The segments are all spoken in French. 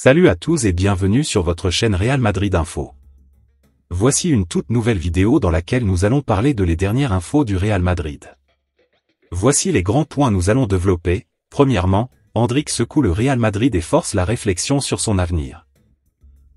Salut à tous et bienvenue sur votre chaîne Real Madrid Info. Voici une toute nouvelle vidéo dans laquelle nous allons parler de les dernières infos du Real Madrid. Voici les grands points nous allons développer. Premièrement, Endrick secoue le Real Madrid et force la réflexion sur son avenir.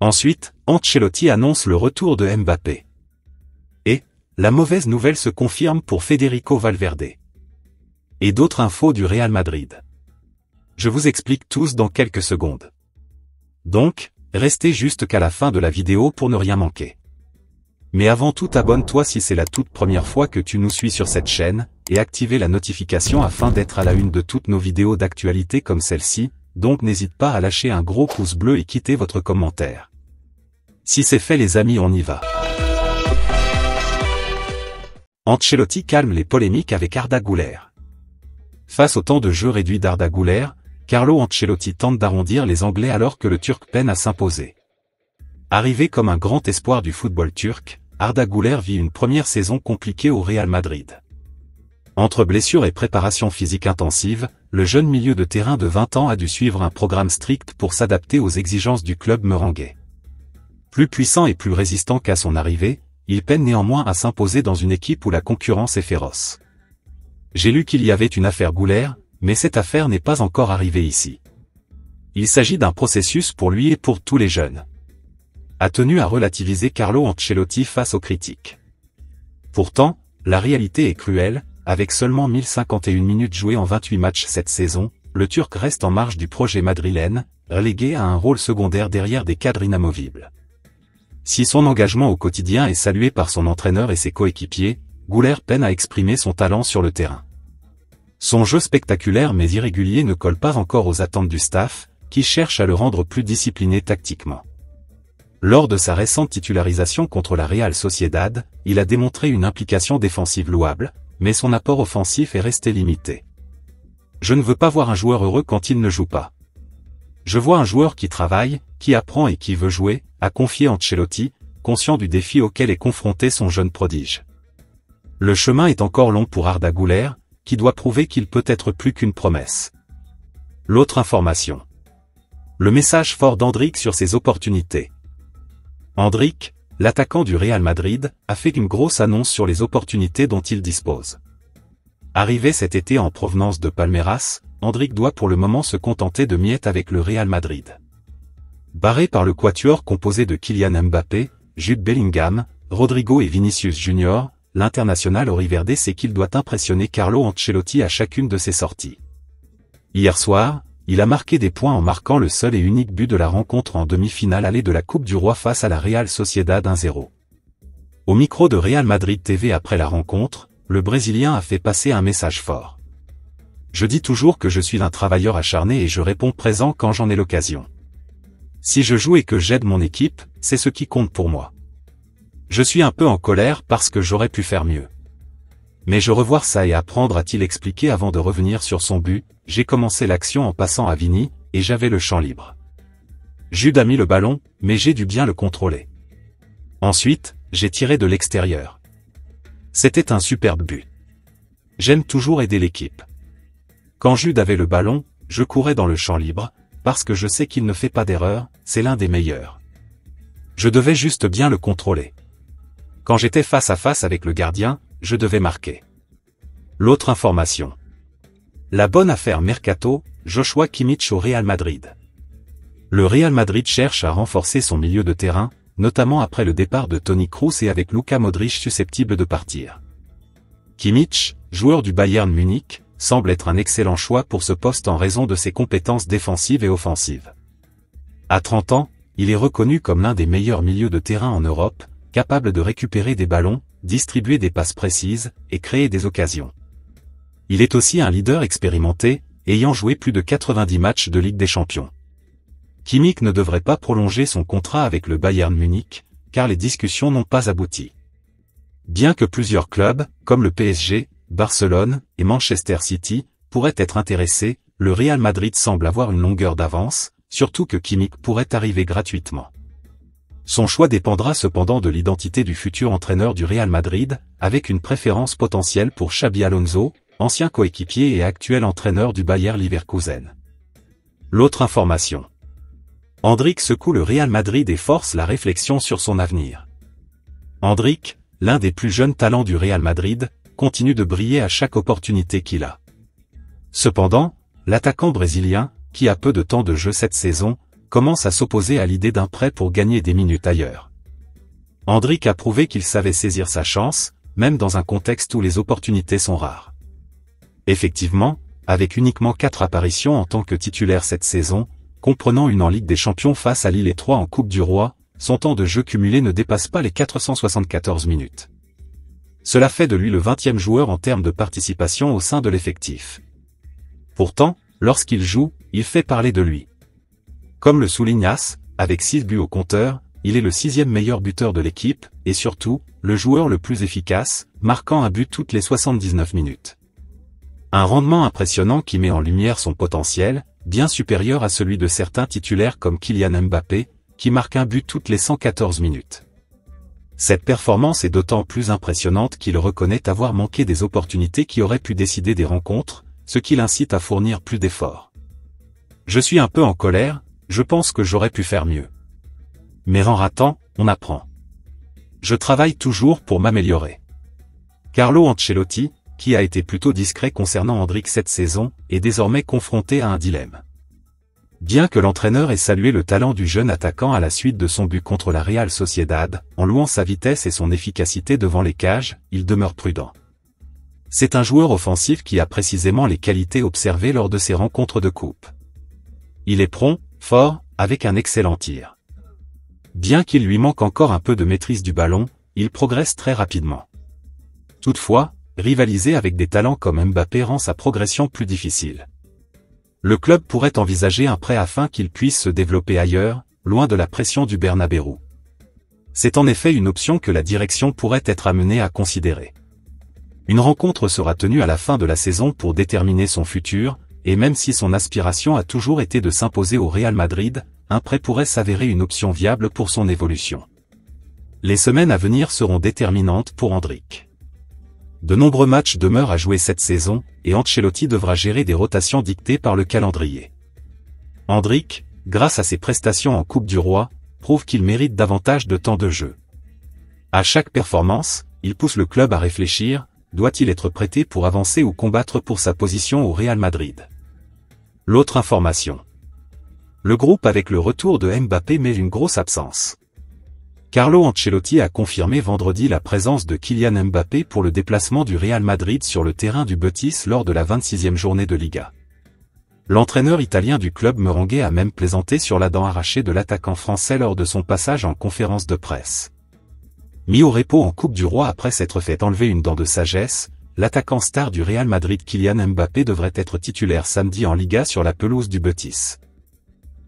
Ensuite, Ancelotti annonce le retour de Mbappé. Et, la mauvaise nouvelle se confirme pour Federico Valverde. Et d'autres infos du Real Madrid. Je vous explique tous dans quelques secondes. Donc, restez juste qu'à la fin de la vidéo pour ne rien manquer. Mais avant tout, abonne-toi si c'est la toute première fois que tu nous suis sur cette chaîne, et activez la notification afin d'être à la une de toutes nos vidéos d'actualité comme celle-ci, donc n'hésite pas à lâcher un gros pouce bleu et quitter votre commentaire. Si c'est fait les amis, on y va. Ancelotti calme les polémiques avec Arda Güler. Face au temps de jeu réduit d'Arda Güler, Carlo Ancelotti tente d'arrondir les Anglais alors que le Turc peine à s'imposer. Arrivé comme un grand espoir du football turc, Arda Güler vit une première saison compliquée au Real Madrid. Entre blessures et préparation physique intensive, le jeune milieu de terrain de 20 ans a dû suivre un programme strict pour s'adapter aux exigences du club merengue. Plus puissant et plus résistant qu'à son arrivée, il peine néanmoins à s'imposer dans une équipe où la concurrence est féroce. J'ai lu qu'il y avait une affaire Güler, mais cette affaire n'est pas encore arrivée ici. Il s'agit d'un processus pour lui et pour tous les jeunes. A tenu à relativiser Carlo Ancelotti face aux critiques. Pourtant, la réalité est cruelle, avec seulement 1051 minutes jouées en 28 matchs cette saison, le Turc reste en marge du projet madrilène, relégué à un rôle secondaire derrière des cadres inamovibles. Si son engagement au quotidien est salué par son entraîneur et ses coéquipiers, Güler peine à exprimer son talent sur le terrain. Son jeu spectaculaire mais irrégulier ne colle pas encore aux attentes du staff, qui cherche à le rendre plus discipliné tactiquement. Lors de sa récente titularisation contre la Real Sociedad, il a démontré une implication défensive louable, mais son apport offensif est resté limité. Je ne veux pas voir un joueur heureux quand il ne joue pas. Je vois un joueur qui travaille, qui apprend et qui veut jouer, a confié Ancelotti, conscient du défi auquel est confronté son jeune prodige. Le chemin est encore long pour Arda Güler, qui doit prouver qu'il peut être plus qu'une promesse. L'autre information. Le message fort d'Endrick sur ses opportunités. Endrick, l'attaquant du Real Madrid, a fait une grosse annonce sur les opportunités dont il dispose. Arrivé cet été en provenance de Palmeiras, Endrick doit pour le moment se contenter de miettes avec le Real Madrid. Barré par le quatuor composé de Kylian Mbappé, Jude Bellingham, Rodrigo et Vinicius Junior, l'international auriverde sait qu'il doit impressionner Carlo Ancelotti à chacune de ses sorties. Hier soir, il a marqué des points en marquant le seul et unique but de la rencontre en demi-finale allée de la Coupe du Roi face à la Real Sociedad 1-0. Au micro de Real Madrid TV après la rencontre, le Brésilien a fait passer un message fort. Je dis toujours que je suis un travailleur acharné et je réponds présent quand j'en ai l'occasion. Si je joue et que j'aide mon équipe, c'est ce qui compte pour moi. Je suis un peu en colère parce que j'aurais pu faire mieux. Mais je revois ça et apprendre, a-t-il expliqué avant de revenir sur son but. J'ai commencé l'action en passant à Vini, et j'avais le champ libre. Jude a mis le ballon, mais j'ai dû bien le contrôler. Ensuite, j'ai tiré de l'extérieur. C'était un superbe but. J'aime toujours aider l'équipe. Quand Jude avait le ballon, je courais dans le champ libre, parce que je sais qu'il ne fait pas d'erreur, c'est l'un des meilleurs. Je devais juste bien le contrôler. Quand j'étais face à face avec le gardien, je devais marquer. L'autre information. La bonne affaire Mercato, Joshua Kimmich au Real Madrid. Le Real Madrid cherche à renforcer son milieu de terrain, notamment après le départ de Toni Kroos et avec Luka Modric susceptible de partir. Kimmich, joueur du Bayern Munich, semble être un excellent choix pour ce poste en raison de ses compétences défensives et offensives. À 30 ans, il est reconnu comme l'un des meilleurs milieux de terrain en Europe, capable de récupérer des ballons, distribuer des passes précises, et créer des occasions. Il est aussi un leader expérimenté, ayant joué plus de 90 matchs de Ligue des Champions. Kimmich ne devrait pas prolonger son contrat avec le Bayern Munich, car les discussions n'ont pas abouti. Bien que plusieurs clubs, comme le PSG, Barcelone et Manchester City, pourraient être intéressés, le Real Madrid semble avoir une longueur d'avance, surtout que Kimmich pourrait arriver gratuitement. Son choix dépendra cependant de l'identité du futur entraîneur du Real Madrid, avec une préférence potentielle pour Xabi Alonso, ancien coéquipier et actuel entraîneur du Bayer Leverkusen. L'autre information. Endrick secoue le Real Madrid et force la réflexion sur son avenir. Endrick, l'un des plus jeunes talents du Real Madrid, continue de briller à chaque opportunité qu'il a. Cependant, l'attaquant brésilien, qui a peu de temps de jeu cette saison, commence à s'opposer à l'idée d'un prêt pour gagner des minutes ailleurs. Endrick a prouvé qu'il savait saisir sa chance, même dans un contexte où les opportunités sont rares. Effectivement, avec uniquement 4 apparitions en tant que titulaire cette saison, comprenant une en Ligue des Champions face à Lille et 3 en Coupe du Roi, son temps de jeu cumulé ne dépasse pas les 474 minutes. Cela fait de lui le 20e joueur en termes de participation au sein de l'effectif. Pourtant, lorsqu'il joue, il fait parler de lui. Comme le souligne AS, avec 6 buts au compteur, il est le 6e meilleur buteur de l'équipe, et surtout, le joueur le plus efficace, marquant un but toutes les 79 minutes. Un rendement impressionnant qui met en lumière son potentiel, bien supérieur à celui de certains titulaires comme Kylian Mbappé, qui marque un but toutes les 114 minutes. Cette performance est d'autant plus impressionnante qu'il reconnaît avoir manqué des opportunités qui auraient pu décider des rencontres, ce qui l'incite à fournir plus d'efforts. Je suis un peu en colère, je pense que j'aurais pu faire mieux. Mais en ratant, on apprend. Je travaille toujours pour m'améliorer. Carlo Ancelotti, qui a été plutôt discret concernant Endrick cette saison, est désormais confronté à un dilemme. Bien que l'entraîneur ait salué le talent du jeune attaquant à la suite de son but contre la Real Sociedad, en louant sa vitesse et son efficacité devant les cages, il demeure prudent. C'est un joueur offensif qui a précisément les qualités observées lors de ses rencontres de coupe. Il est prompt, fort, avec un excellent tir. Bien qu'il lui manque encore un peu de maîtrise du ballon, il progresse très rapidement. Toutefois, rivaliser avec des talents comme Mbappé rend sa progression plus difficile. Le club pourrait envisager un prêt afin qu'il puisse se développer ailleurs, loin de la pression du Bernabéu. C'est en effet une option que la direction pourrait être amenée à considérer. Une rencontre sera tenue à la fin de la saison pour déterminer son futur, et même si son aspiration a toujours été de s'imposer au Real Madrid, un prêt pourrait s'avérer une option viable pour son évolution. Les semaines à venir seront déterminantes pour Endrick. De nombreux matchs demeurent à jouer cette saison, et Ancelotti devra gérer des rotations dictées par le calendrier. Endrick, grâce à ses prestations en Coupe du Roi, prouve qu'il mérite davantage de temps de jeu. À chaque performance, il pousse le club à réfléchir, doit-il être prêté pour avancer ou combattre pour sa position au Real Madrid? L'autre information. Le groupe avec le retour de Mbappé met une grosse absence. Carlo Ancelotti a confirmé vendredi la présence de Kylian Mbappé pour le déplacement du Real Madrid sur le terrain du Betis lors de la 26e journée de Liga. L'entraîneur italien du club merengue a même plaisanté sur la dent arrachée de l'attaquant français lors de son passage en conférence de presse. Mis au repos en Coupe du Roi après s'être fait enlever une dent de sagesse, l'attaquant star du Real Madrid Kylian Mbappé devrait être titulaire samedi en Liga sur la pelouse du Betis.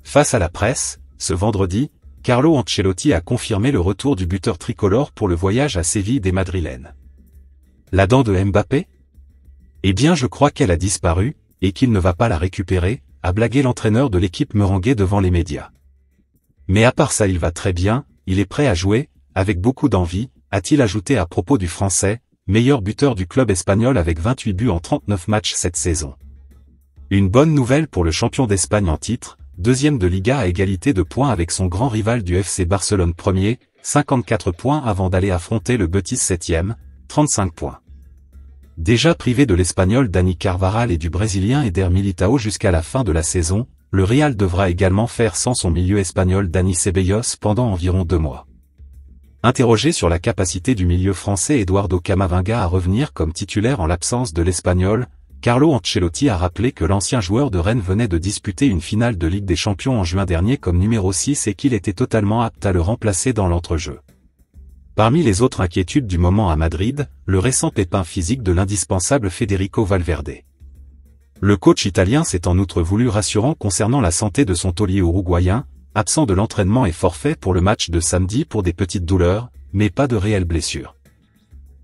Face à la presse, ce vendredi, Carlo Ancelotti a confirmé le retour du buteur tricolore pour le voyage à Séville des Madrilènes. La dent de Mbappé? Eh bien je crois qu'elle a disparu, et qu'il ne va pas la récupérer, a blagué l'entraîneur de l'équipe merengue devant les médias. Mais à part ça il va très bien, il est prêt à jouer, avec beaucoup d'envie, a-t-il ajouté à propos du Français, meilleur buteur du club espagnol avec 28 buts en 39 matchs cette saison. Une bonne nouvelle pour le champion d'Espagne en titre, deuxième de Liga à égalité de points avec son grand rival du FC Barcelone premier, 54 points avant d'aller affronter le Betis 7e, 35 points. Déjà privé de l'Espagnol Dani Carvajal et du Brésilien Eder Militao jusqu'à la fin de la saison, le Real devra également faire sans son milieu espagnol Dani Ceballos pendant environ 2 mois. Interrogé sur la capacité du milieu français Eduardo Camavinga à revenir comme titulaire en l'absence de l'Espagnol, Carlo Ancelotti a rappelé que l'ancien joueur de Rennes venait de disputer une finale de Ligue des Champions en juin dernier comme numéro 6 et qu'il était totalement apte à le remplacer dans l'entrejeu. Parmi les autres inquiétudes du moment à Madrid, le récent pépin physique de l'indispensable Federico Valverde. Le coach italien s'est en outre voulu rassurant concernant la santé de son taulier uruguayen, absent de l'entraînement et forfait pour le match de samedi pour des petites douleurs, mais pas de réelles blessures.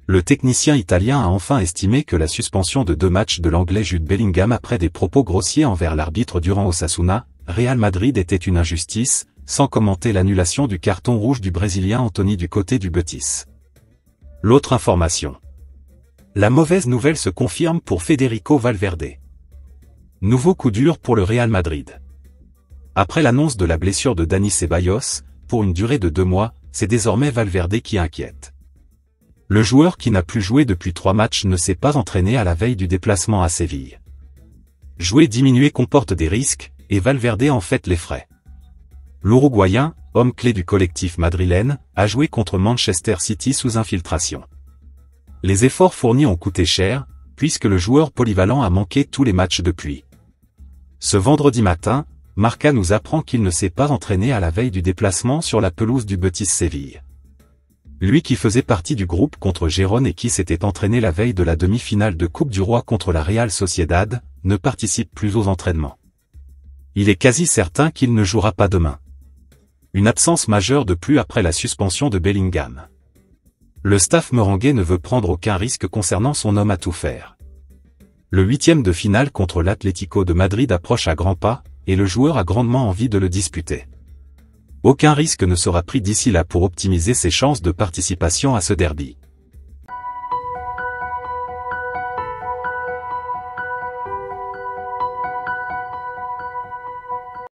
Le technicien italien a enfin estimé que la suspension de 2 matchs de l'anglais Jude Bellingham après des propos grossiers envers l'arbitre durant Osasuna, Real Madrid était une injustice, sans commenter l'annulation du carton rouge du Brésilien Anthony du côté du Betis. L'autre information. La mauvaise nouvelle se confirme pour Federico Valverde. Nouveau coup dur pour le Real Madrid. Après l'annonce de la blessure de Dani Ceballos, pour une durée de 2 mois, c'est désormais Valverde qui inquiète. Le joueur qui n'a plus joué depuis 3 matchs ne s'est pas entraîné à la veille du déplacement à Séville. Jouer diminué comporte des risques, et Valverde en fait les frais. L'Uruguayen, homme clé du collectif madrilène, a joué contre Manchester City sous infiltration. Les efforts fournis ont coûté cher, puisque le joueur polyvalent a manqué tous les matchs depuis. Ce vendredi matin, Marca nous apprend qu'il ne s'est pas entraîné à la veille du déplacement sur la pelouse du Betis Séville. Lui qui faisait partie du groupe contre Gérone et qui s'était entraîné la veille de la demi-finale de Coupe du Roi contre la Real Sociedad, ne participe plus aux entraînements. Il est quasi certain qu'il ne jouera pas demain. Une absence majeure de plus après la suspension de Bellingham. Le staff merengue ne veut prendre aucun risque concernant son homme à tout faire. Le 8e de finale contre l'Atlético de Madrid approche à grands pas, et le joueur a grandement envie de le disputer. Aucun risque ne sera pris d'ici là pour optimiser ses chances de participation à ce derby.